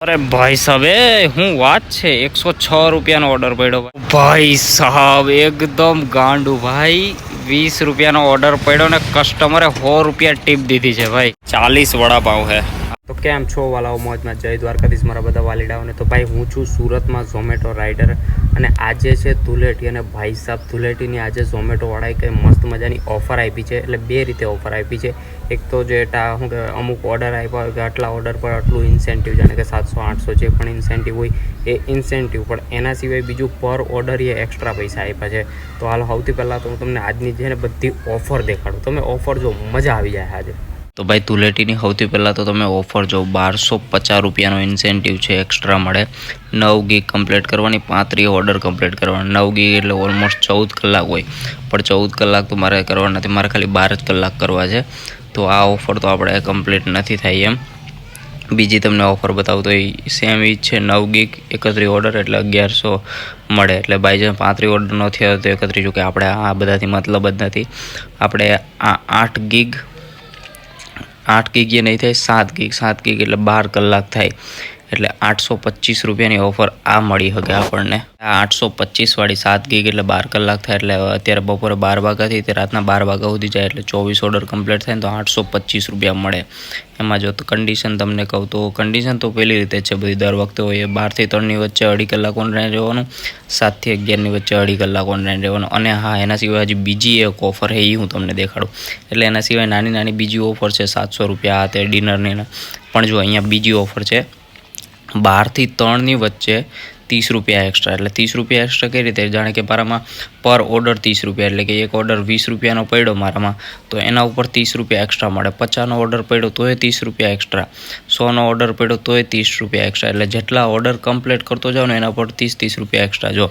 अरे भाई साहब हूँ વાત છે 106 રૂપિયાનો ઓર્ડર પડ્યો ભાઈ સાહેબ એકદમ ગાંડું ભાઈ 20 રૂપિયાનો ઓર્ડર પડ્યો ને કસ્ટમરે 100 રૂપિયા ટીપ દીધી છે ભાઈ 40 વડાપાવ હે તો કેમ છો વાલાઓ મોજમાં જય દ્વારકાધીશ મારા બધા વાલીડાઓને તો ભાઈ હું છું સુરતમાં ઝોમેટો રાઇડર અને આજે છે ધૂળેટી અને ભાઈ સાહેબ ધૂળેટીની આજે ઝોમેટો વાળાએ કંઈ મસ્ત મજાની ઓફર આપી છે એટલે બે રીતે ઓફર આપી છે એક તો જે શું કે અમુક ઓર્ડર આપ્યા હોય કે આટલા ઓર્ડર પર આટલું ઇન્સેન્ટિવ જાણે કે 700-800 જે પણ ઇન્સેન્ટિવ હોય એ ઇન્સેન્ટિવ પણ એના સિવાય બીજું પર ઓર્ડર એ એક્સ્ટ્રા પૈસા આપ્યા છે તો હાલ સૌથી પહેલાં તો હું તમને આજની છે ને બધી ઓફર દેખાડું તમે ઓફર જો મજા આવી જાય આજે તો ભાઈ ધૂળેટીની સૌથી પહેલાં તો તમે ઓફર જો 1250 રૂપિયાનો ઇન્સેન્ટિવ છે એક્સ્ટ્રા મળે 9 ગીગ કમ્પ્લીટ કરવાની 35 ઓર્ડર કમ્પ્લીટ કરવાના 9 ગીગ એટલે ઓલમોસ્ટ 14 કલાક હોય પણ 14 કલાક તો મારે કરવા નથી મારે ખાલી 12 જ કલાક કરવા છે તો આ ઓફર તો આપણે કમ્પ્લીટ નથી થાય એમ બીજી તમને ઓફર બતાવું તો એ સેમ જ છે 9 ગીગ 31 ઓર્ડર એટલે 1100 મળે એટલે ભાઈ જે 35 ઓર્ડર ન થયા તો 31 જો કે આપણે આ બધાથી મતલબ જ નથી આપણે આ 8 ગીગ એ નહીં થાય 7 ગીગ એટલે 12 કલાક થાય એટલે 825 રૂપિયાની ઓફર આ મળી શકે આપણને આ 825 વાળી 7 ગીગ એટલે 12 કલાક થાય એટલે અત્યારે બપોરે 12 વાગ્યાથી તે રાતના 12 વાગ્યા સુધી જાય એટલે 24 ઓર્ડર કમ્પ્લીટ થાય ને તો 825 રૂપિયા મળે એમાં જો તો કન્ડિશન તમને કહું તો કન્ડિશન તો પેલી રીતે છે બધી દર વખતે હોય 12 થી 3ની વચ્ચે 2.5 કલાક ઓનલાઈન રહેવાનું 7 થી 11ની વચ્ચે 2.5 કલાક ઓનલાઈન રહેવાનું અને હા એના સિવાય હજી બીજી એક ઓફર છે એ હું તમને દેખાડું એટલે એના સિવાય નાની બીજી ઓફર છે 700 રૂપિયા આ તે ડિનરની પણ જો અહીંયા બીજી ઓફર છે 12 થી 3ની વચ્ચે 30 રૂપિયા એક્સ્ટ્રા એટલે 30 રૂપિયા એક્સ્ટ્રા કઈ રીતે જાણે કે મારામાં પર ઓર્ડર 30 રૂપિયા એટલે કે એક ઓર્ડર 20 રૂપિયાનો પડ્યો મારામાં તો એના ઉપર 30 રૂપિયા એક્સ્ટ્રા મળે 50નો ઓર્ડર પડ્યો તોય 30 રૂપિયા એક્સ્ટ્રા 100નો ઓર્ડર પડ્યો તોય 30 રૂપિયા એક્સ્ટ્રા એટલે જેટલા ઓર્ડર કમ્પ્લીટ કરતો જાવ ને એના પર 30 રૂપિયા એક્સ્ટ્રા જો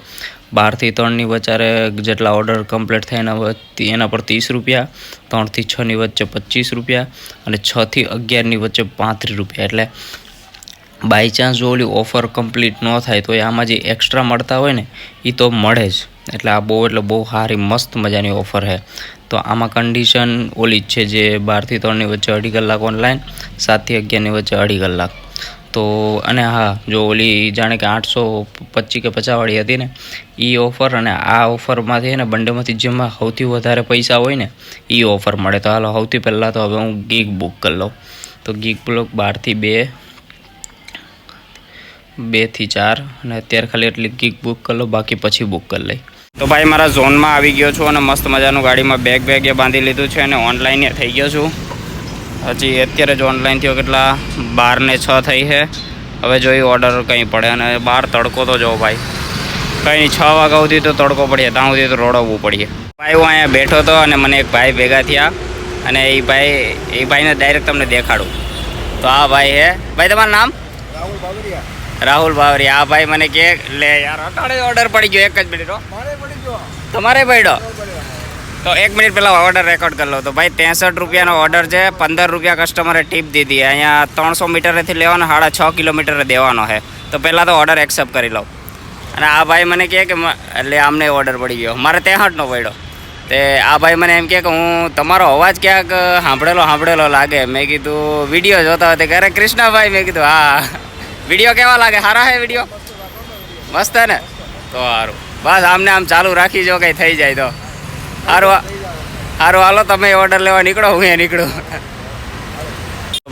12 થી 3ની વચ્ચે જેટલા ઓર્ડર કમ્પ્લીટ થાય એના પર 30 રૂપિયા 3 થી 6ની વચ્ચે 25 રૂપિયા અને 6 થી 11ની વચ્ચે 35 રૂપિયા એટલે બાય ચાન્સ જો ઓલી ઓફર કમ્પ્લીટ ન થાય તો આમાં જે એક્સ્ટ્રા મળતા હોય ને એ તો મળે જ એટલે આ બહુ સારી મસ્ત મજાની ઓફર છે તો આમાં કન્ડિશન ઓલી જ છે જે 12 થી 3ની વચ્ચે 2.5 કલાક ઓનલાઈન 7 થી 11ની વચ્ચે 2.5 કલાક તો અને હા જો ઓલી જાણે કે 825 કે 50 વાળી હતી ને એ ઓફર અને આ ઓફરમાંથી ને બંનેમાંથી જેમાં સૌથી વધારે પૈસા હોય ને એ ઓફર મળે તો હાલો સૌથી પહેલાં તો હવે હું ગીગ બુક કરી લઉં તો ગીગ બ્લોક 12 થી 2 થી 4 અને અત્યારે ખાલી એટલી ગીગ બુક કરી લો બાકી પછી બુક કરી લઈ તો ભાઈ મારા ઝોનમાં આવી ગયો છું અને મસ્ત મજાનું ગાડીમાં બેગ એ બાંધી લીધું છે અને ઓનલાઈન થઈ ગયો છું હજી અત્યારે જ ઓનલાઈન થયો કેટલા 12 ને 6 થઈ છે હવે જોઈ ઓર્ડર કંઈ પડે અને બહાર તડકો તો જો ભાઈ કંઈ નહીં 6 વાગ્યા સુધી તો તડકો પડીએ ત્યાં સુધી તો રોડવવું પડીએ ભાઈ હું અહીંયા બેઠો હતો અને મને એક ભાઈ ભેગા થયા અને એ ભાઈને ડાયરેક્ટ તમને દેખાડું તો આ ભાઈ હે ભાઈ તમારું નામ રાહુલ બાવરિયા આ ભાઈ મને કે લે યાર અટાડે ઓર્ડર પડી ગયો એક જ મિનિટ તમારે પડ્યો તો 1 મિનિટ પહેલાં ઓર્ડર રેકોર્ડ કરી લો તો ભાઈ 63 રૂપિયાનો ઓર્ડર છે 15 રૂપિયા કસ્ટમરે ટીપ દીધી અહીંયા 300 મીટરેથી લેવાનો 6.5 કિલોમીટરે દેવાનો છે તો પહેલાં તો ઓર્ડર એક્સેપ્ટ કરી લઉં અને આ ભાઈ મને કહે કે એટલે આમને ઓર્ડર પડી ગયો મારે 63નો પડ્યો તે આ ભાઈ મને એમ કહે કે હું તમારો અવાજ ક્યાંક સાંભળેલો લાગે મેં કીધું વિડીયો જોતા હતા કે અરે કૃષ્ણાભાઈ મેં કીધું હા વિડીયો કેવા લાગે સારા હે વિડીયો મસ્ત હે ને તો સારું બસ આમને આમ ચાલુ રાખી જો કંઈ થઈ જાય તો સારું હાલો તમે ઓર્ડર લેવા નીકળો હું એ નીકળું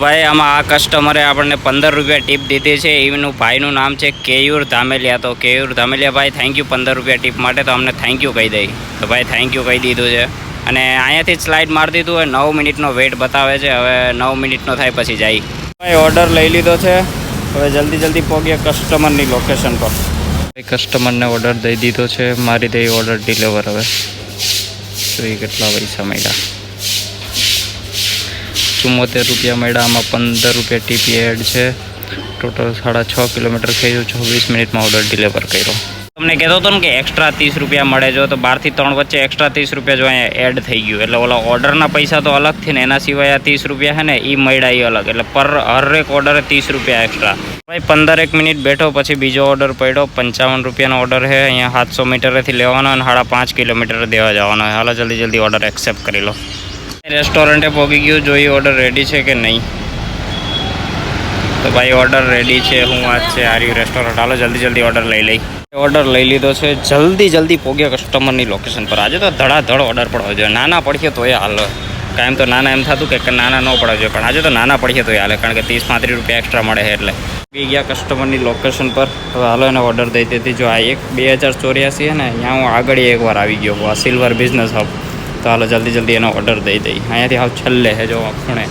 ભાઈ આમાં આ કસ્ટમરે આપણને 15 રૂપિયા ટીપ દીધી છે એનું ભાઈનું નામ છે કેયુર ધામેલિયા તો કેયુર ધામેલિયા ભાઈ થેન્ક યુ 15 રૂપિયા ટીપ માટે તો અમને થેન્ક યુ કહી દઈ તો ભાઈ થેન્ક યુ કહી દીધું છે અને અહીંયાથી જ સ્લાઇડ મારી દીધું હોય 9 મિનિટનો વેઇટ બતાવે છે હવે 9 મિનિટનો થાય પછી જાય ભાઈ ઓર્ડર લઈ લીધો છે હવે જલ્દી પહોંચ્યા કસ્ટમરની લોકેશન પર કસ્ટમરને ઓર્ડર દઈ દીધો છે મારી દઈ ઓર્ડર ડિલિવર હવે તો એ કેટલા પૈસા મળ્યા 74 રૂપિયા મળ્યા આમાં 15 રૂપિયા ટીપી એડ છે ટોટલ 6.5 કિલોમીટર થઈ ગયું 24 મિનિટમાં ઓર્ડર ડિલિવર કર્યો તમને કહેતો હતો ને કે એક્સ્ટ્રા 30 રૂપિયા મળે જો તો 12 થી 3 વચ્ચે એક્સ્ટ્રા 30 રૂપિયા જો અહીંયા એડ થઈ ગયું એટલે ઓલા ઓર્ડરના પૈસા તો અલગથી ને એના સિવાય આ 30 રૂપિયા છે ને એ મળ્યા એ અલગ એટલે હરેક ઓર્ડરે 30 રૂપિયા એક્સ્ટ્રા ભાઈ 15 મિનિટ બેઠો પછી બીજો ઓર્ડર પડ્યો 55 રૂપિયાનો ઓર્ડર છે અહીંયા 700 મીટરેથી લેવાનો અને 5.5 કિલોમીટર દેવા જવાનો હાલો જલ્દી ઓર્ડર એક્સેપ્ટ કરી લો રેસ્ટોરન્ટે પહોંચી ગયું જોઈએ ઓર્ડર રેડી છે કે નહીં તો ભાઈ ઓર્ડર રેડી છે. હું વાત છે આર્યુ રેસ્ટોરન્ટ. હાલો જલ્દી ઓર્ડર લઈ લઈ. ઓર્ડર લઈ લીધો છે. જલ્દી પહોંચ્યો કસ્ટમરની લોકેશન પર. આજે તો ધડાધડ ઓર્ડર પડવો જોઈએ. નાના પડશે તો એ હાલો. કાયમ તો નાના એમ થતું કે નાના ન પડવા જોઈએ, પણ આજે તો નાના પડશે તો હાલે, કારણ કે 30-35 રૂપિયા એક્સ્ટ્રા મળે છે. એટલે બી ગયા કસ્ટમરની લોકેશન પર. હવે હાલો એને ઓર્ડર દઈ દીધી. જો આ 2084 છે ને, અહીંયા હું આગળ એકવાર આવી ગયો. આ સિલ્વર બિઝનેસ હબ. તો હાલો જલ્દી એનો ઓર્ડર દઈ દઈ. અહીંયાથી હાવ છેલ્લે છે જો ખૂણે.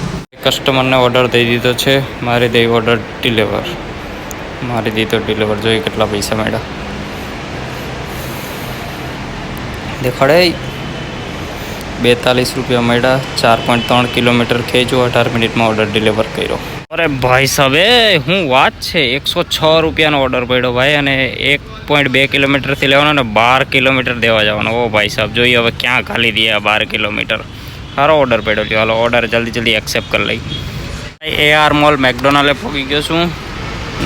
કસ્ટમરને ઓર્ડર દઈ દીધો છે. મારી દઈ ઓર્ડર ડિલિવર. મારી દીધો ડિલિવર. જોઈએ કેટલા પૈસા મળ્યા દેખાડે. 42 રૂપિયા મળ્યા. 4.3 કિલોમીટર ખેંચો. 18 મિનિટમાં ઓર્ડર ડિલિવર કર્યો. અરે ભાઈ સાહેબ, હું વાત છે 106 રૂપિયાનો ઓર્ડર પડ્યો ભાઈ, અને 1.2 કિલોમીટરથી લેવાનો ને 12 કિલોમીટર દેવા જવાનો. ઓ ભાઈ સાહેબ, જોઈએ હવે ક્યાં ખાલી દે 12 કિલોમીટર. સારો ઓર્ડર પડ્યો. લ્યો હાલો ઓર્ડર જલ્દી એક્સેપ્ટ કરી લઈ. AR મોલ મેકડોનાલ્ડે પહોંચી ગયો છું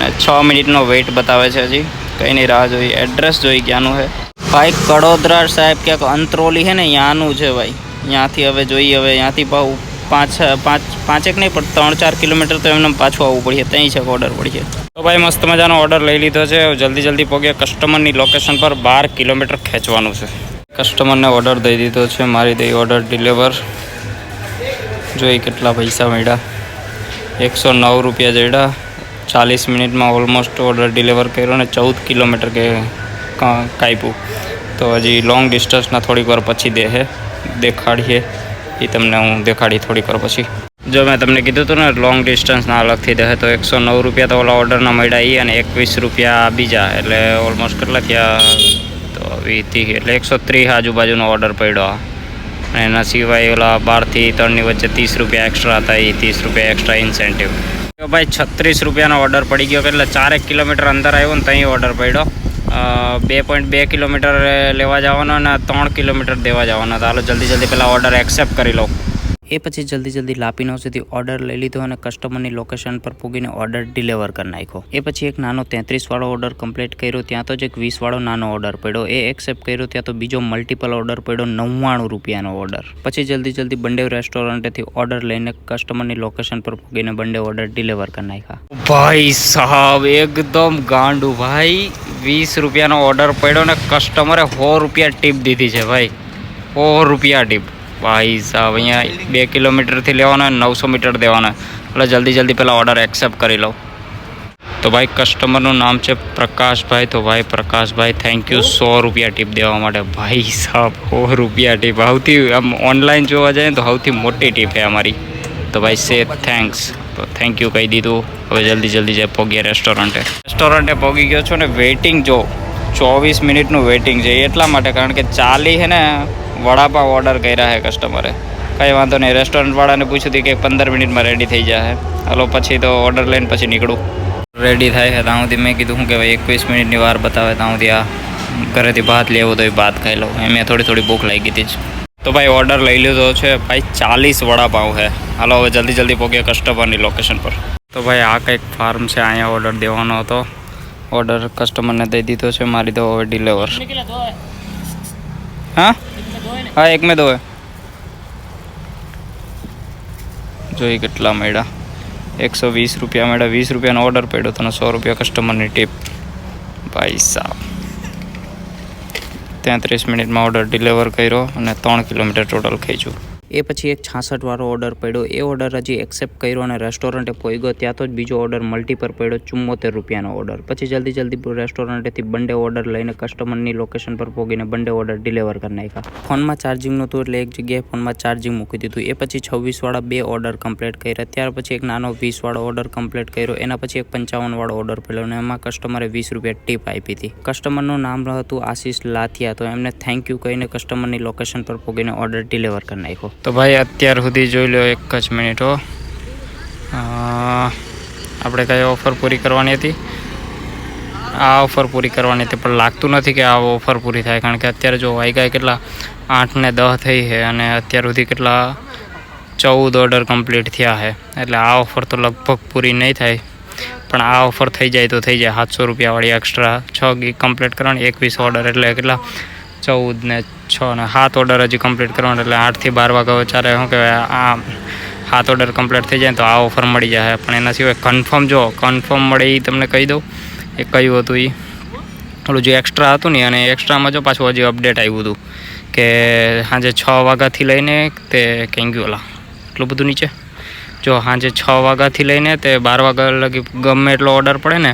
ને 6 મિનિટનો વેઇટ બતાવે છે. હજી કંઈ નહીં, રાહ જોઈ. એડ્રેસ જોઈ ક્યાંનું છે ભાઈ. કડોદરા સાહેબ ક્યાંક અંતરોલી છે ને, ત્યાંનું છે ભાઈ. ત્યાંથી હવે જોઈએ. હવે ત્યાંથી ભાવ 5 નહીં પણ 3-4 કિલોમીટર તો એમને પાછું આવવું પડશે. ત્યાં છે ઓર્ડર પડશે. તો ભાઈ મસ્ત મજાનો ઓર્ડર લઈ લીધો છે. જલ્દી પહોંચ્યા કસ્ટમરની લોકેશન પર. 12 કિલોમીટર ખેંચવાનું છે. કસ્ટમરને ઓર્ડર દઈ દીધો છે. મારી દઈ ઓર્ડર ડિલિવર. જોઈ કેટલા પૈસા મળ્યા. 109 રૂપિયા જડ્યા. 40 મિનિટમાં ઓલમોસ્ટ ઓર્ડર ડિલિવર કર્યો ને 14 કિલોમીટર કાપ્યું. તો હજી લોંગ ડિસ્ટન્સના થોડીક વાર પછી દેખાડીએ. એ તમને હું દેખાડી થોડીક વાર પછી. જો મેં તમને કીધું હતું ને લોંગ ડિસ્ટન્સના અલગથી દે, તો 109 રૂપિયા તો ઓલા ઓર્ડરના મળ્યા એ, અને 21 રૂપિયા બીજા. એટલે ઓલમોસ્ટ કેટલા થયા? તો 20 એટલે 130 આજુબાજુનો ઓર્ડર પડ્યો. અને એના સિવાય ઓલા 12 થી 3ની વચ્ચે 30 રૂપિયા એક્સ્ટ્રા હતા. એ 30 રૂપિયા એક્સ્ટ્રા ઇન્સેન્ટિવ. તો ભાઈ 36 રૂપિયાનો ઓર્ડર પડી ગયો. એટલે 4 કિલોમીટર અંદર આવ્યો ને ત્યાં ઓર્ડર પડ્યો. 2.2 કિલોમીટર લેવા જવાનો અને 3 કિલોમીટર દેવા જવાનો. તો હાલો જલ્દી પહેલાં ઓર્ડર એક્સેપ્ટ કરી લો. એ પછી જલ્દી લાપીનો સુધી ઓર્ડર લઈ લીધો અને કસ્ટમરની લોકેશન પર પૂગીને ઓર્ડર ડિલિવર કરી નાખ્યો. એ પછી એક નાનો 33 વાળો ઓર્ડર કમ્પ્લીટ કર્યો. ત્યાં તો જ એક 20 વાળો નાનો ઓર્ડર પડ્યો. એ એક્સેપ્ટ કર્યો. ત્યાં તો બીજો મલ્ટિપલ ઓર્ડર પડ્યો 99 રૂપિયાનો ઓર્ડર. પછી જલ્દી બંડેવ રેસ્ટોરન્ટેથી ઓર્ડર લઈને કસ્ટમરની લોકેશન પર પૂગીને બંડેવ ઓર્ડર ડિલિવર કરી નાખ્યા. ભાઈ સાહેબ એકદમ ગાંડું ભાઈ. 20 રૂપિયાનો ઓર્ડર પડ્યો ને કસ્ટમરે 100 રૂપિયા ટીપ દીધી છે ભાઈ. 100 રૂપિયા ટીપ. ભાઈ સાહેબ અહીંયા 2 કિલોમીટરથી લેવાનો 900 મીટર દેવાના. એટલે જલ્દી પહેલાં ઓર્ડર એક્સેપ્ટ કરી લો. તો ભાઈ કસ્ટમરનું નામ છે પ્રકાશભાઈ. તો ભાઈ પ્રકાશભાઈ થેન્ક યુ 100 રૂપિયા ટીપ દેવા માટે. ભાઈ સાહેબ 100 રૂપિયા ટીપ સૌથી આમ ઓનલાઈન જોવા જાય તો સૌથી મોટી ટીપ છે અમારી. તો ભાઈ સે થેન્ક્સ. તો થેન્ક યુ કહી દીધું. હવે જલ્દી જાય પહોંચ્યા રેસ્ટોરન્ટે પહોંચી ગયો છો ને. વેઇટિંગ જો 24 મિનિટનું વેઇટિંગ છે. એટલા માટે કારણ કે ચાલી છે ને વડાપાવ ઓર્ડર કર્યા છે કસ્ટમરે. કંઈ વાંધો નહીં. રેસ્ટોરન્ટવાળાને પૂછ્યું હતું કે 15 મિનિટમાં રેડી થઈ જાય. હાલો પછી તો ઓર્ડર લઈને પછી નીકળું. રેડી થાય છે ત્યાં સુધી મેં કીધું શું કે ભાઈ 21 મિનિટની વાર બતાવે ત્યાં સુધી આ ઘરેથી ભાત લેવું તો એ ભાત ખાઈ લઉં. મેં થોડી ભૂખ લાગી હતી જ. તો ભાઈ ઓર્ડર લઈ લીધો છે ભાઈ. 40 વડાપાવ છે. હાલો હવે જલ્દી પહોંચ્યા કસ્ટમરની લોકેશન પર. તો ભાઈ આ કંઈક ફાર્મ છે. અહીંયા ઓર્ડર દેવાનો હતો. ઓર્ડર કસ્ટમરને દઈ દીધો છે. મારી દો હવે ડિલિવર. हाँ एक में 2 है. જોઈ કેટલા મળ્યા. 120 રૂપિયા મળ્યા. 20 રૂપિયાનો ઓર્ડર પડ્યો તો 100 રૂપિયા કસ્ટમરની ટીપ. ભાઈ સાહેબ 33 મિનિટમાં ઓર્ડર ડિલિવર કર્યો અને 3 કિલોમીટર ટોટલ ખેંચ્યું. એ પછી એક 66 વાળો ઓર્ડર પડ્યો. એ ઓર્ડર હજી એક્સેપ્ટ કર્યો અને રેસ્ટોરન્ટે પહોંચ્યો. ત્યાં તો જ બીજો ઓર્ડર મલ્ટીપર પડ્યો 74 રૂપિયાનો ઓર્ડર. પછી જલ્દી રેસ્ટોરન્ટેથી બંડે ઓર્ડર લઈને કસ્ટમરની લોકેશન પર પહોંચીને બંડે ઓર્ડર ડિલિવર કરી નાખ્યા. ફોનમાં ચાર્જિંગ નહોતું એટલે એક જગ્યાએ ફોનમાં ચાર્જિંગ મૂકી દીધું. એ પછી 26 વાળા 2 ઓર્ડર કમ્પ્લીટ કર્યા. ત્યાર પછી એક નાનો 20 વાળો ઓર્ડર કમ્પ્લીટ કર્યો. એના પછી એક 55 વાળો ઓર્ડર પડ્યો અને એમાં કસ્ટમરે 20 રૂપિયા ટીપ આપી હતી. કસ્ટમરનું નામ હતું આશીષ લાથિયા. તો એમને થેન્ક યુ કહીને કસ્ટમરની લોકેશન પર પહોંચીને ઓર્ડર ડિલિવર કરી નાખ્યો. તો ભાઈ અત્યાર સુધી જોઈ લો. એક જ મિનિટ હો. આપણે કઈ ઓફર પૂરી કરવાની હતી? આ ઓફર પૂરી કરવાની હતી પણ લાગતું નથી કે આ ઓફર પૂરી થાય. કારણ કે અત્યારે જો વાગ્યા કેટલા 8 ને 10 થઈ છે અને અત્યાર સુધી કેટલા 14 ઓર્ડર કમ્પ્લીટ થયા છે. એટલે આ ઓફર તો લગભગ પૂરી નહીં થાય. પણ આ ઓફર થઈ જાય તો થઈ જાય. 700 રૂપિયાવાળી એક્સ્ટ્રા 6 ગીગ કમ્પ્લીટ કરવાની. 21 ઓર્ડર એટલે કેટલા 14 ને 6 ને 7 ઓર્ડર હજી કમ્પ્લીટ કરવાનો. એટલે 8 થી 12 વાગ્યા ચારે શું કહેવાય આ 7 ઓર્ડર કમ્પ્લીટ થઈ જાય તો આ ઓફર મળી જાય. પણ એના સિવાય કન્ફર્મ જો કન્ફર્મ મળે એ તમને કહી દઉં. એ કયું હતું એ ઓલું જે એક્સ્ટ્રા હતું ને, અને એક્સ્ટ્રામાં જો પાછું હજી અપડેટ આવ્યું હતું કે સાંજે 6 વાગ્યાથી લઈને તે ક્યાં ગયું ઓલા એટલું બધું નીચે જો સાંજે 6 વાગ્યાથી લઈને તે 12 વાગ્યા લગી ગમે એટલો ઓર્ડર પડે ને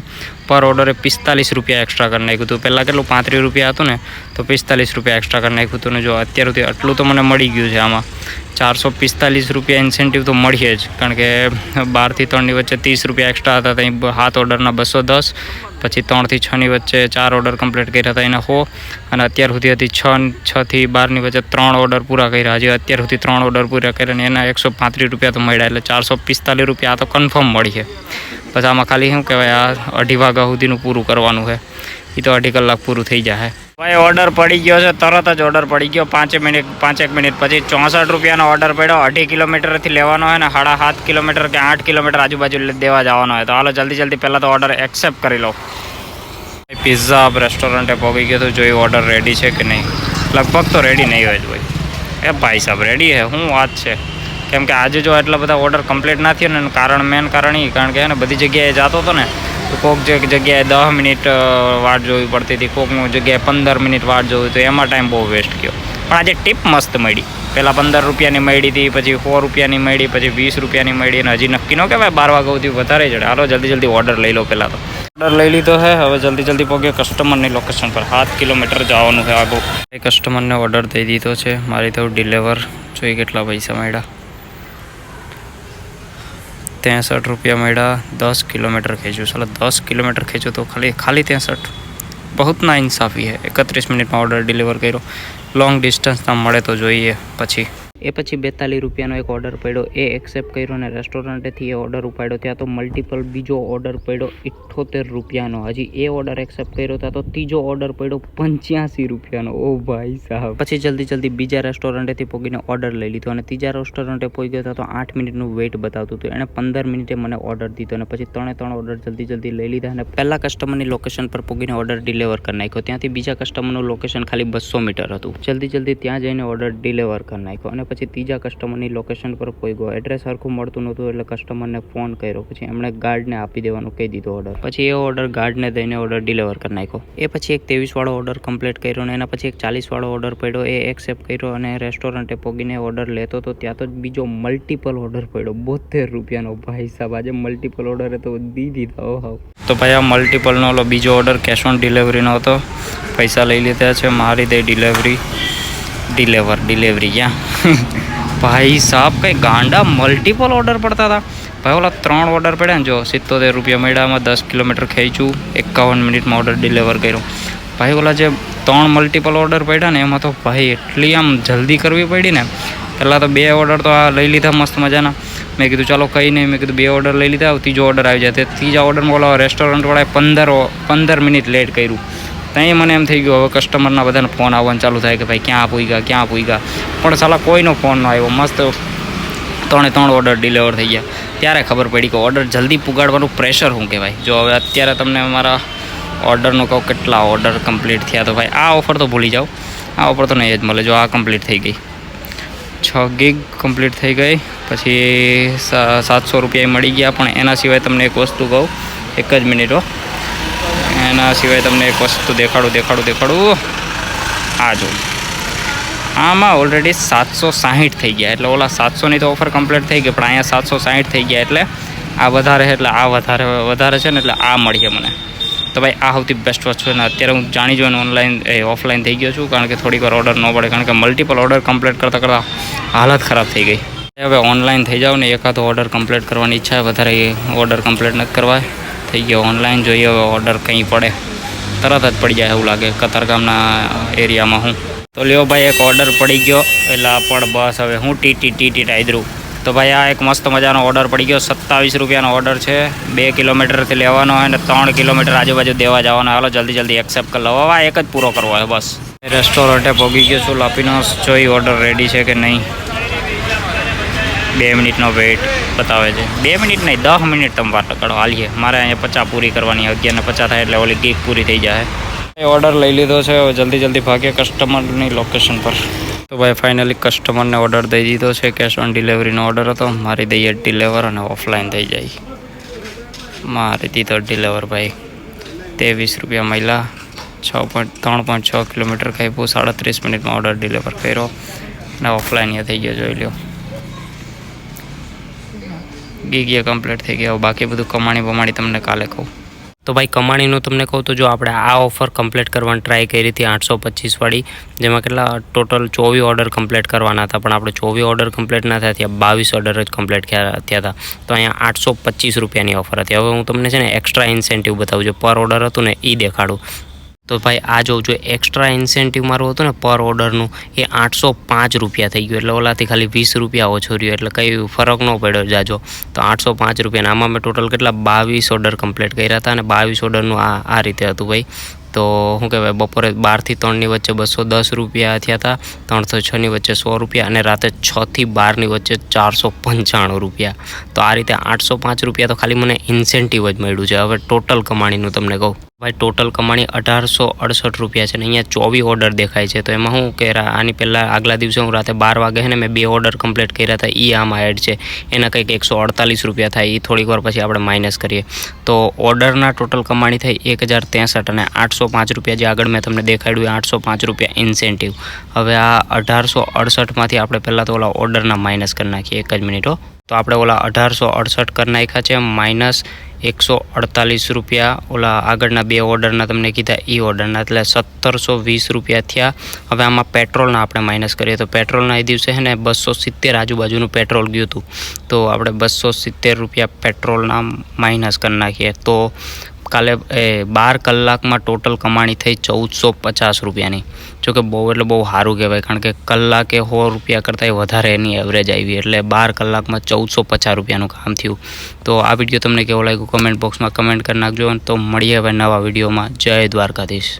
પર ઓર્ડરે 45 રૂપિયા એક્સ્ટ્રા કરી નાખ્યું હતું. પહેલાં કેટલું 35 રૂપિયા હતું ને તો 45 રૂપિયા એક્સ્ટ્રા કરી નાખ્યું હતું. ને જો અત્યાર સુધી આટલું તો મને મળી ગયું છે. આમાં 445 રૂપિયા ઇન્સેન્ટિવ તો મળીએ જ, કારણ કે 12 થી 3 ની વચ્ચે 30 રૂપિયા એક્સ્ટ્રા હતા ત્યાં 7 ઓર્ડરના 210, પછી 3 થી 6 ની વચ્ચે 4 ઓર્ડર કમ્પ્લીટ કર્યા હતા એના 100, અને અત્યાર સુધી હતી 6 થી 12 ની વચ્ચે 3 ઓર્ડર પૂરા કર્યા. હજી અત્યાર સુધી 3 ઓર્ડર પૂરા કર્યા અને એના 135 રૂપિયા તો મળ્યા, એટલે 445 રૂપિયા આ તો કન્ફર્મ મળી છે. પછી આમાં ખાલી શું કહેવાય, આ 2:30 વાગ્યા સુધીનું પૂરું કરવાનું છે. એ તો 2.5 કલાક પૂરું થઈ જાય. ભાઈ ઓર્ડર પડી ગયો છે, તરત જ ઓર્ડર પડી ગયો. 5 મિનિટ પછી 64 રૂપિયાનો ઓર્ડર પડ્યો. 2.5 કિલોમીટરથી લેવાનો હોય ને 7.5 કિલોમીટર કે 8 કિલોમીટર આજુબાજુ દેવા જવાનો હોય. તો હાલો જલ્દી પહેલાં તો ઓર્ડર એક્સેપ્ટ કરી લો. પિઝા આપ રેસ્ટોરન્ટે પહોંચી ગયો તો જોઈ ઓર્ડર રેડી છે કે નહીં. લગભગ તો રેડી નહીં હોય જ ભાઈ. એ ભાઈ સાહેબ રેડી છે, શું વાત છે. કેમ કે આજે જો એટલા બધા ઓર્ડર કમ્પ્લીટ ના થયો ને મેન કારણ એ, કારણ કે બધી જગ્યાએ જતો હતો ને તો કોઈક જગ્યાએ 10 મિનિટ વાટ જોવી પડતી હતી, કોઈકની જગ્યાએ 15 મિનિટ વાટ જોવી, તો એમાં ટાઈમ બહુ વેસ્ટ ગયો. પણ આજે ટીપ મસ્ત મળી. પહેલાં 15 રૂપિયાની મળી હતી, પછી 100 રૂપિયાની મળી, પછી 20 રૂપિયાની મળી, અને હજી નક્કી ન કહેવાય 12 વાગ્યા સુધી વધારે ચડે. હાલો જલ્દી ઓર્ડર લઈ લો. પહેલાં તો ઓર્ડર લઈ લીધો છે, હવે જલ્દી પહોંચે કસ્ટમરની લોકેશન પર. 7 કિલોમીટર જવાનું છે આગળ. કસ્ટમરને ઓર્ડર દઈ દીધો છે. મારી તો ડિલિવર જોઈ કેટલા પૈસા મળ્યા. 63 રૂપિયા મળ્યા. 10 કિલોમીટર ખેંચ્યું. ચાલો 10 કિલોમીટર ખેંચ્યું તો ખાલી 63. બહુત ના ઇન્સાફી है. 31 મિનિટમાં ઓર્ડર ડિલિવર કર્યો. લોંગ ડિસ્ટન્સના મળે તો જોઈએ. પછી 42 રૂપિયાનો એક ઓર્ડર પડ્યો, એ એક્સેપ્ટ કર્યો અને રેસ્ટોરન્ટેથી એ ઓર્ડર ઉપાડ્યો. ત્યાં તો મલ્ટિપલ બીજો ઓર્ડર પડ્યો 78 રૂપિયાનો. હજી એ ઓર્ડર એક્સેપ્ટ કર્યો ત્યાં તો ત્રીજો ઓર્ડર પડ્યો 85 રૂપિયાનો. ઓ ભાઈ સાહેબ. પછી જલ્દી બીજા રેસ્ટોરન્ટેથી પહોંચીને ઓર્ડર લઈ લીધો, અને ત્રીજા રેસ્ટોરન્ટે પહોંચી ગયો તો 8 મિનિટનું વેઇટ બતાવતું હતું. એણે 15 મિનિટે મને ઓર્ડર દીધો, અને પછી 3 ઓર્ડર જલ્દી લઈ લીધા, અને પહેલા કસ્ટમરની લોકેશન પર પહોંચીને ઓર્ડર ડિલિવર કરી નાખ્યો. ત્યાંથી બીજા કસ્ટમરનું લોકેશન ખાલી 200 મીટર હતું. જલ્દી ત્યાં જઈને ઓર્ડર ડિલિવર કરી નાખ્યો, અને પછી ત્રીજા કસ્ટમરની લોકેશન પર પહોંચ્યો. એડ્રેસ સરખું મળતું નહોતું એટલે કસ્ટમરને ફોન કર્યો. પછી એમણે ગાર્ડને આપી દેવાનું કહી દીધો ઓર્ડર. પછી એ ઓર્ડર ગાર્ડને દઈને ઓર્ડર ડિલિવર કરી નાખ્યો. એ પછી એક 23 વાળો ઓર્ડર કમ્પ્લીટ કર્યો, અને એના પછી એક 40 વાળો ઓર્ડર પડ્યો, એ એક્સેપ્ટ કર્યો, અને રેસ્ટોરન્ટે પહોંચીને ઓર્ડર લેતો તો ત્યાં તો બીજો મલ્ટિપલ ઓર્ડર પડ્યો 72 રૂપિયાનો. ભાઈ સાહેબ આજે મલ્ટિપલ ઓર્ડરે તો દી દીધા. ઓહો. તો ભાઈ આ મલ્ટિપલનો ઓલો બીજો ઓર્ડર કેશ ઓન ડિલિવરીનો હતો. પૈસા લઈ લીધા છે, મારી દે ડિલિવરી ક્યાં ભાઈ સાહેબ કઈ ગાંડા મલ્ટિપલ ઓર્ડર પડતા હતા. ભાઈ ઓલા 3 ઓર્ડર પડ્યા ને જો 77 રૂપિયા મળ્યામાં 10 કિલોમીટર ખેંચ્યું. 51 મિનિટમાં ઓર્ડર ડિલિવર કર્યો. ભાઈ ઓલા જે 3 મલ્ટિપલ ઓર્ડર પડ્યા ને એમાં તો ભાઈ એટલી આમ જલ્દી કરવી પડી ને. પહેલાં તો 2 ઓર્ડર તો આ લઈ લીધા મસ્ત મજાના. મેં કીધું ચાલો કંઈ નહીં, મેં કીધું 2 ઓર્ડર લઈ લીધા, ત્રીજો ઓર્ડર આવી જાય. તે ત્રીજા ઓર્ડરમાં ઓલા રેસ્ટોરન્ટવાળાએ 15 મિનિટ લેટ કર્યું. ત્યાં મને એમ થઈ ગયું હવે કસ્ટમરના બધાને ફોન આવવાનું ચાલુ થાય કે ભાઈ ક્યાં પૂગ્યા. પણ સાલા કોઈનો ફોન ન આવ્યો. મસ્ત 3 ઓર્ડર ડિલિવર થઈ ગયા. ત્યારે ખબર પડી કે ઓર્ડર જલ્દી પુગાડવાનું પ્રેશર શું કહેવાય. જો હવે અત્યારે તમને અમારા ઓર્ડરનું કહું કેટલા ઓર્ડર કમ્પ્લીટ થયા. તો ભાઈ આ ઓફર તો ભૂલી જાઓ, આ ઓફર તો નહીં જ મળે. જો આ કમ્પ્લીટ થઈ ગઈ, 6 ગીગ કમ્પ્લીટ થઈ ગઈ. પછી 700 રૂપિયા મળી ગયા. પણ એના સિવાય તમને એક વસ્તુ કહું, એક જ મિનિટો, એના સિવાય તમને એક વસ્તુ દેખાડું. આ જો આમાં ઓલરેડી 760 થઈ ગયા. એટલે ઓલા 700ની તો ઓફર કમ્પ્લીટ થઈ ગઈ, પણ અહીંયા 760 થઈ ગયા. એટલે આ વધારે છે, એટલે આ વધારે છે ને, એટલે આ મળીએ મને. તો ભાઈ આ સૌથી બેસ્ટ વસ્તુ છે. ને અત્યારે હું જાણી જોઈને ઓફલાઈન થઈ ગયો છું, કારણ કે થોડીક વાર ઓર્ડર ન પડે, કારણ કે મલ્ટિપલ ઓર્ડર કમ્પ્લીટ કરતાં હાલત ખરાબ થઈ ગઈ. હવે ઓનલાઈન થઈ જાવ ને, એકાદો ઓર્ડર કમ્પ્લીટ કરવાની ઈચ્છા, વધારે ઓર્ડર કમ્પ્લીટ નથી કરવા. થઈ ગયો ઓનલાઈન. જોઈએ હવે ઓર્ડર કંઈ પડે, તરત જ પડી જાય એવું લાગે કતારગામના એરિયામાં. હું તો લ્યો ભાઈ એક ઓર્ડર પડી ગયો, એટલે પણ બસ હવે હું ટી ટાઈદરું. તો ભાઈ આ એક મસ્ત મજાનો ઓર્ડર પડી ગયો. 27 રૂપિયાનો ઓર્ડર છે. 2 કિલોમીટરથી લેવાનો હોય ને 3 કિલોમીટર આજુબાજુ દેવા જવાનો. હાલો જલ્દી એક્સેપ્ટ કરી લો. હવે એક જ પૂરો કરવો હોય બસ. રેસ્ટોરન્ટે પહોંચી ગયો છું. લાપીનોસ જોઈ ઓર્ડર રેડી છે કે નહીં. 2 મિનિટનો વેઇટ બતાવે છે. 2 મિનિટ નહીં, 10 મિનિટ તમે વાર લગાડો. હાલીએ, મારે અહીંયા 50 પૂરી કરવાની. 11:50 થાય એટલે ઓલી ગીક પૂરી થઈ જાય. ઓર્ડર લઈ લીધો છે. હવે જલ્દી ભાગ્યા કસ્ટમરની લોકેશન પર. તો ભાઈ ફાઇનલી કસ્ટમરને ઓર્ડર દઈ દીધો છે. કેશ ઓન ડિલિવરીનો ઓર્ડર હતો. મારી દઈએ ડિલિવર અને ઓફલાઈન થઈ જાય. મારી દીધો ડિલિવર ભાઈ. 23 રૂપિયા મહિલા 3.6 કિલોમીટર કાપ્યું. 37 મિનિટમાં ઓર્ડર ડિલિવર કર્યો અને ઓફલાઈન થઈ ગયો. જોઈ લો ગીગીએ કમ્પ્લીટ થઈ ગયા. બાકી બધું કમાણી તમને કાલે કહું. તો ભાઈ કમાણીનું તમને કહું તો જો આપણે આ ઓફર કમ્પ્લીટ કરવાની ટ્રાય કરી હતી 825 વાળી, જેમાં કેટલા ટોટલ 24 ઓર્ડર કમ્પ્લીટ કરવાના હતા, પણ આપણે 24 ઓર્ડર કમ્પ્લીટ ના થયા, 22 ઓર્ડર જ કમ્પ્લીટ થયા હતા. તો અહીંયા 825 રૂપિયાની ઓફર હતી. હવે હું તમને છે ને એક્સ્ટ્રા ઇન્સેન્ટિવ બતાવું. જો પર ઓર્ડર હતું ને એ દેખાડું. તો ભાઈ આ જો એક્સ્ટ્રા ઇન્સેન્ટિવ મારું હતું ને પર ઓર્ડરનું, એ 805 રૂપિયા થઈ ગયું. એટલે ઓલાથી ખાલી 20 રૂપિયા ઓછું રહ્યું. એટલે કંઈ ફરક ન પડ્યો જાજો. તો 805 રૂપિયાના આમાં મેં ટોટલ કેટલા 22 ઓર્ડર કમ્પ્લીટ કર્યા હતા. અને 22 ઓર્ડરનું આ રીતે હતું ભાઈ. તો શું કહેવાય, બપોરે 12 થી 3ની વચ્ચે 210 રૂપિયા થયા હતા, 3 થી 6ની વચ્ચે 100 રૂપિયા, અને રાતે 6 થી 12ની વચ્ચે 495 રૂપિયા. તો આ રીતે 805 રૂપિયા તો ખાલી મને ઇન્સેન્ટિવ જ મળ્યું છે. હવે ટોટલ કમાણીનું તમને કહું ભાઈ, ટોટલ કમાણી 1868 રૂપિયા છે. ને અહીંયા 24 ઓર્ડર દેખાય છે. તો એમાં શું કે આની પહેલાં આગલા દિવસે હું રાતે 12 વાગે છે ને મેં 2 ઓર્ડર કમ્પ્લીટ કર્યા હતા, એ આમાં એડ છે. એના કંઈક 148 રૂપિયા થાય. એ થોડીક વાર પછી આપણે માઇનસ કરીએ તો ઓર્ડરના ટોટલ કમાણી થઈ 1063. અને 805 રૂપિયા જે આગળ મેં તમને દેખાડ્યું, 805 રૂપિયા ઇન્સેન્ટિવ. હવે આ 1868માંથી આપણે પહેલાં તો ઓલા ઓર્ડરના માઇનસ કરી નાખીએ. એક જ મિનિટ હો. તો આપણે ઓલા 1868 કરી નાખ્યા છે, માઇનસ 148 રૂપિયા ઓલા આગળના 2 ઓર્ડરના તમને કીધા એ ઓર્ડરના, એટલે 1720 રૂપિયા થયા. હવે આમાં પેટ્રોલના આપણે માઇનસ કરીએ તો પેટ્રોલના એ દિવસે છે ને 270 આજુબાજુનું પેટ્રોલ ગયું હતું. તો આપણે 270 રૂપિયા પેટ્રોલના માઇનસ કરી નાખીએ. તો કાલે 12 કલાકમાં ટોટલ કમાણી થઈ 1450 રૂપિયાની. જોકે બહુ એટલે બહુ સારું કહેવાય, કારણ કે કલાકે 100 રૂપિયા કરતાં વધારે એની એવરેજ આવી. એટલે 12 કલાકમાં 1450 રૂપિયાનું કામ થયું. તો આ વિડીયો તમને કેવો લાગ્યો કમેન્ટ બોક્સમાં કમેન્ટ કરી નાખજો. તો મળીએ હવે નવા વિડીયોમાં. જય દ્વારકાધીશ.